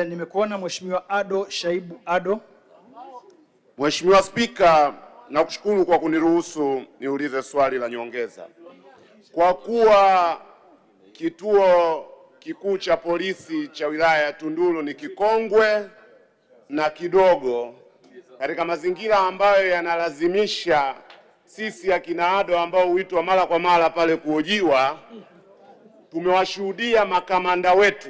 Nimekuona Mheshimiwa Ado Shaibu Ado. Mheshimiwa Spika, nakushukuru kwa kuniruhusu niulize swali la nyongeza. Kwa kuwa kituo kikuu cha polisi cha wilaya ya Tunduru ni kikongwe na kidogo, katika mazingira ambayo yanalazimisha sisi akina Ado ambao huitwa mara kwa mara pale kuhojiwa, tumewashuhudia makamanda wetu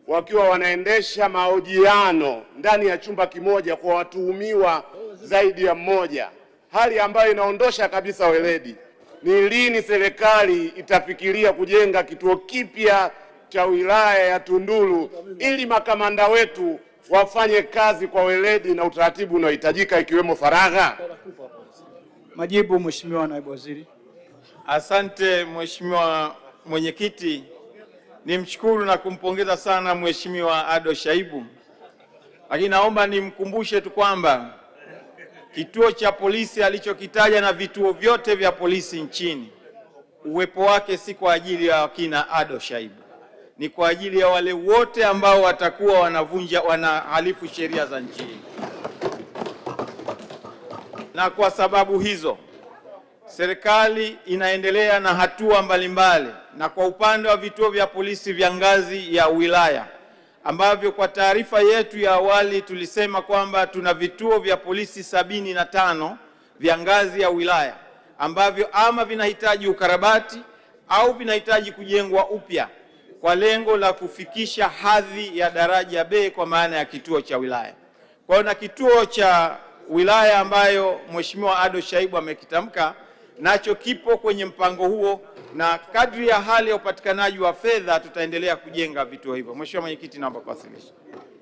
wakiwa wanaendesha mahojiano ndani ya chumba kimoja kwa watuhumiwa zaidi ya mmoja, hali ambayo inaondosha kabisa weledi. Ni lini serikali itafikiria kujenga kituo kipya cha wilaya ya Tunduru ili makamanda wetu wafanye kazi kwa weledi na utaratibu unaohitajika ikiwemo faragha? Majibu, Mheshimiwa Naibu Waziri. Asante Mheshimiwa Mwenyekiti. Nimshukuru na kumpongeza sana Mheshimiwa Ado Shaibu. Lakini naomba nimkumbushe tu kwamba kituo cha polisi alichokitaja na vituo vyote vya polisi nchini, uwepo wake si kwa ajili ya wakina Ado Shaibu. Ni kwa ajili ya wale wote ambao watakuwa wanahalifu sheria za nchi. Na kwa sababu hizo, serikali inaendelea na hatua mbalimbali, na kwa upande wa vituo vya polisi vya ngazi ya wilaya ambavyo kwa taarifa yetu ya awali tulisema kwamba tuna vituo vya polisi 75 vya ngazi ya wilaya ambavyo ama vinahitaji ukarabati au vinahitaji kujengwa upya kwa lengo la kufikisha hadhi ya daraja B kwa maana ya kituo cha wilaya. Kwa hiyo na kituo cha wilaya ambayo Mheshimiwa Ado Shaibu amekitamka nacho kipo kwenye mpango huo, na kadri ya hali ya upatikanaji wa fedha tutaendelea kujenga vituo hivyo. Mheshimiwa Mwenyekiti, naomba kuwasilisha.